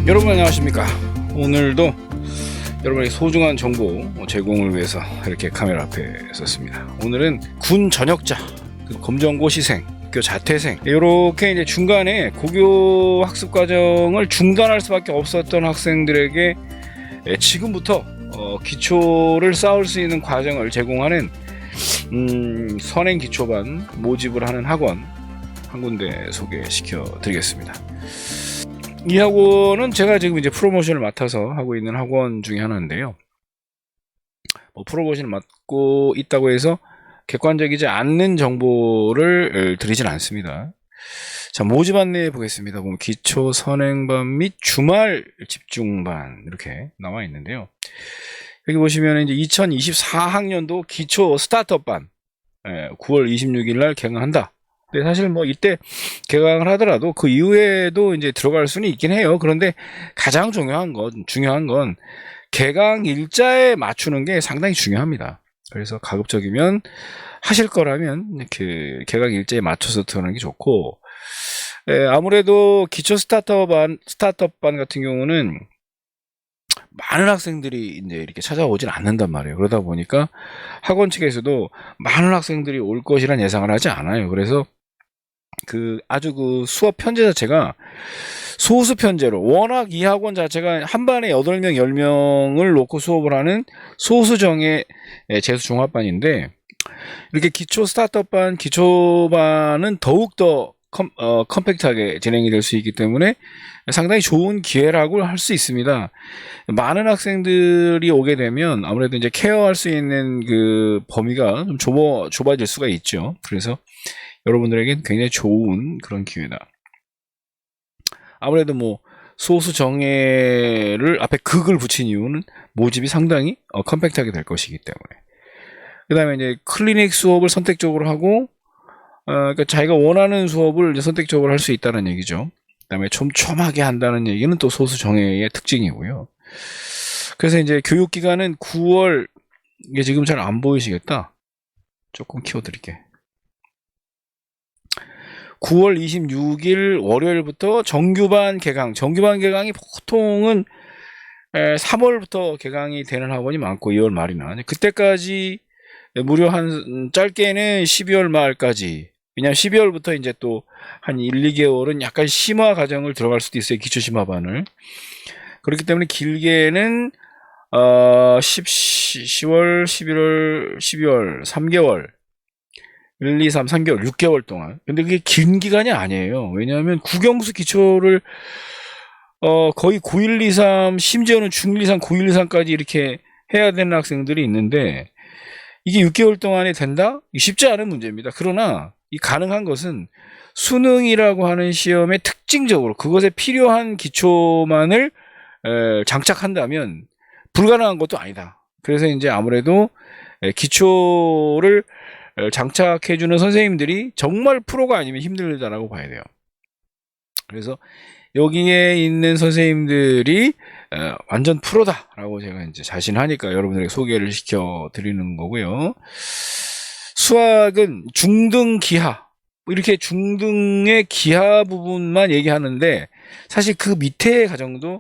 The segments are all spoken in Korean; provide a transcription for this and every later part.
여러분 안녕하십니까. 오늘도 여러분의 소중한 정보 제공을 위해서 이렇게 카메라 앞에 섰습니다. 오늘은 군 전역자, 검정고 시생, 학교 자퇴생, 이렇게 이제 중간에 고교 학습 과정을 중단할 수밖에 없었던 학생들에게 지금부터 기초를 쌓을 수 있는 과정을 제공하는 선행 기초반 모집을 하는 학원 한 군데 소개시켜 드리겠습니다. 이 학원은 제가 지금 이제 프로모션을 맡아서 하고 있는 학원 중에 하나인데요. 프로모션을 맡고 있다고 해서 객관적이지 않는 정보를 드리진 않습니다. 자, 모집 안내해 보겠습니다. 보면 기초 선행반 및 주말 집중반 이렇게 나와 있는데요. 여기 보시면 이제 2024학년도 기초 스타트업반 9월 26일 날 개강한다. 근데 사실 이때 개강을 하더라도 그 이후에도 이제 들어갈 수는 있긴 해요. 그런데 가장 중요한 건 개강 일자에 맞추는 게 상당히 중요합니다. 그래서 가급적이면 하실 거라면 그 개강 일자에 맞춰서 들어가는 게 좋고, 아무래도 기초 스타트업반 같은 경우는 많은 학생들이 이제 이렇게 찾아오진 않는단 말이에요. 그러다 보니까 학원 측에서도 많은 학생들이 올 것이란 예상을 하지 않아요. 그래서 아주 수업 편제 자체가 소수 편제로, 워낙 이 학원 자체가 한 반에 8명, 10명을 놓고 수업을 하는 소수정의 재수 종합반인데, 이렇게 기초 스타트업반, 기초반은 더욱더 컴팩트하게 진행이 될 수 있기 때문에 상당히 좋은 기회라고 할 수 있습니다. 많은 학생들이 오게 되면 아무래도 이제 케어할 수 있는 그 범위가 좀 좁아질 수가 있죠. 그래서 여러분들에겐 굉장히 좋은 그런 기회다. 아무래도 소수 정예를 앞에 극을 붙인 이유는 모집이 상당히 컴팩트하게 될 것이기 때문에. 그 다음에 이제 클리닉 수업을 선택적으로 하고, 그러니까 자기가 원하는 수업을 이제 선택적으로 할 수 있다는 얘기죠. 그 다음에 촘촘하게 한다는 얘기는 또 소수 정예의 특징이고요. 그래서 이제 교육기간은 9월, 이게 지금 잘 안 보이시겠다. 조금 키워드릴게. 9월 26일 월요일부터 정규반 개강이 보통은 3월부터 개강이 되는 학원이 많고 2월 말이나 그때까지 무려 한 짧게는 12월 말까지, 왜냐하면 12월부터 이제 또 한 1, 2개월은 약간 심화 과정을 들어갈 수도 있어요. 기초 심화반을. 그렇기 때문에 길게는 10월, 11월, 12월, 3개월, 1, 2, 3, 3개월, 6개월 동안. 근데 그게 긴 기간이 아니에요. 왜냐하면 국영수 기초를 거의 9.1, 2, 3, 심지어는 중1, 2, 3, 9.1, 2, 3까지 이렇게 해야 되는 학생들이 있는데, 이게 6개월 동안에 된다? 쉽지 않은 문제입니다. 그러나 이 가능한 것은 수능이라고 하는 시험에 특징적으로 그것에 필요한 기초만을 장착한다면 불가능한 것도 아니다. 그래서 이제 아무래도 기초를 장착해주는 선생님들이 정말 프로가 아니면 힘들다라고 봐야 돼요. 그래서 여기에 있는 선생님들이 완전 프로다라고 제가 이제 자신하니까 여러분들에게 소개를 시켜 드리는 거고요. 수학은 중등 기하, 이렇게 중등의 기하 부분만 얘기하는데, 사실 그 밑에 과정도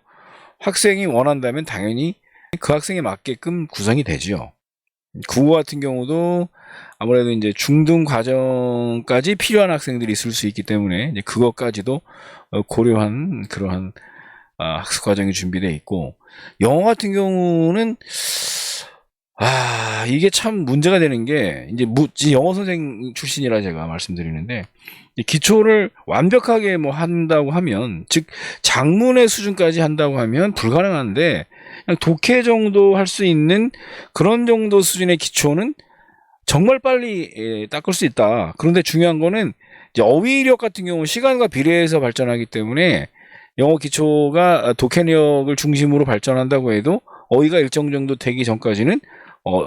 학생이 원한다면 당연히 그 학생에 맞게끔 구성이 되죠. 국어 같은 경우도 아무래도 이제 중등 과정까지 필요한 학생들이 있을 수 있기 때문에 이제 그것까지도 고려한 그러한 학습 과정이 준비되어 있고, 영어 같은 경우는 이게 참 문제가 되는 게, 이제 영어 선생 출신이라 제가 말씀드리는데, 기초를 완벽하게 한다고 하면, 즉 장문의 수준까지 한다고 하면 불가능한데, 그냥 독해 정도 할 수 있는 그런 정도 수준의 기초는 정말 빨리 닦을 수 있다. 그런데 중요한 거는 이제 어휘력 같은 경우 시간과 비례해서 발전하기 때문에, 영어 기초가 독해력을 중심으로 발전한다고 해도 어휘가 일정 정도 되기 전까지는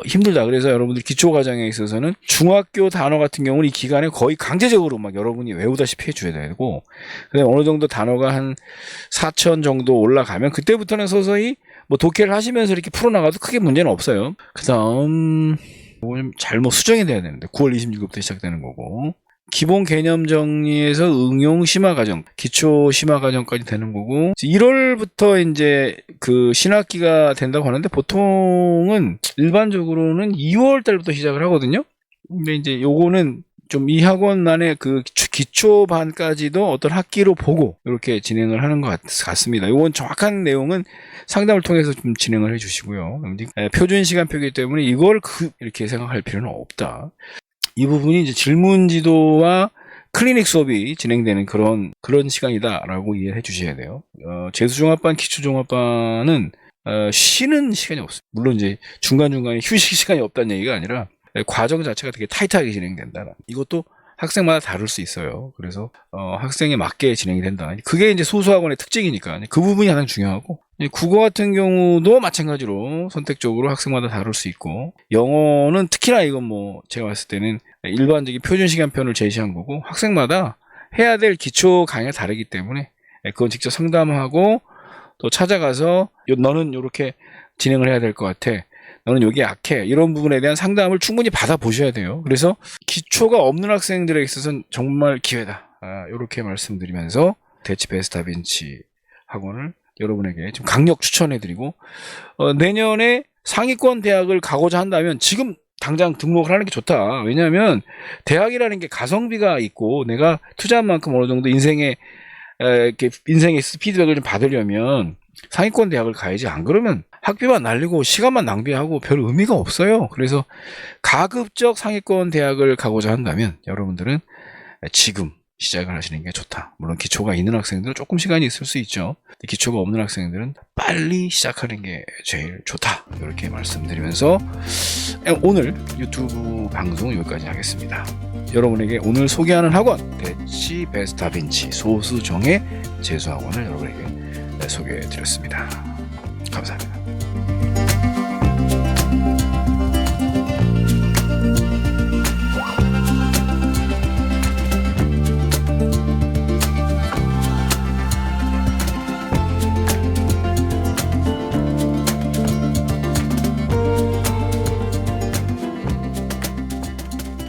힘들다. 그래서 여러분들 기초 과정에 있어서는 중학교 단어 같은 경우는 이 기간에 거의 강제적으로 여러분이 외우다시피 해줘야 되고, 그다음에 어느 정도 단어가 한 4천 정도 올라가면 그때부터는 서서히 독해를 하시면서 이렇게 풀어나가도 크게 문제는 없어요. 그 다음 잘못 수정이 돼야 되는데 9월 26일부터 시작되는 거고, 기본 개념 정리에서 응용 심화 과정, 기초 심화 과정까지 되는 거고 1월부터 이제 그 신학기가 된다고 하는데 보통은 일반적으로는 2월 달부터 시작을 하거든요. 근데 이제 요거는 좀 이 학원만의 그 기초반까지도 어떤 학기로 보고 이렇게 진행을 하는 것 같습니다. 요건 정확한 내용은 상담을 통해서 좀 진행을 해 주시고요. 표준 시간표이기 때문에 이걸 이렇게 생각할 필요는 없다. 이 부분이 이제 질문 지도와 클리닉 수업이 진행되는 그런 시간이다라고 이해해 주셔야 돼요. 재수종합반, 기초종합반은 쉬는 시간이 없어요. 물론 이제 중간중간에 휴식 시간이 없다는 얘기가 아니라 과정 자체가 되게 타이트하게 진행된다. 이것도 학생마다 다를 수 있어요. 그래서 학생에 맞게 진행이 된다. 그게 이제 소수학원의 특징이니까 그 부분이 가장 중요하고, 국어 같은 경우도 마찬가지로 선택적으로 학생마다 다를 수 있고, 영어는 특히나 이건 뭐 제가 봤을 때는 일반적인 표준 시간표를 제시한 거고 학생마다 해야 될 기초 강의가 다르기 때문에 그건 직접 상담하고 또 찾아가서 너는 이렇게 진행을 해야 될 것 같아. 너는 여기 약해. 이런 부분에 대한 상담을 충분히 받아보셔야 돼요. 그래서 기초가 없는 학생들에게 있어서는 정말 기회다. 이렇게 말씀드리면서 대치 베스트 다빈치 학원을 여러분에게 좀 강력 추천해드리고, 내년에 상위권 대학을 가고자 한다면 지금 당장 등록을 하는 게 좋다. 왜냐하면 대학이라는 게 가성비가 있고 내가 투자한 만큼 어느 정도 인생의 피드백을 좀 받으려면 상위권 대학을 가야지. 안 그러면 학비만 날리고 시간만 낭비하고 별 의미가 없어요. 그래서 가급적 상위권 대학을 가고자 한다면 여러분들은 지금 시작을 하시는 게 좋다. 물론 기초가 있는 학생들은 조금 시간이 있을 수 있죠. 기초가 없는 학생들은 빨리 시작하는 게 제일 좋다. 이렇게 말씀드리면서 오늘 유튜브 방송 여기까지 하겠습니다. 여러분에게 오늘 소개하는 학원 대치 베스트 다빈치 소수정의 재수학원을 여러분에게 소개해 드렸습니다. 감사합니다.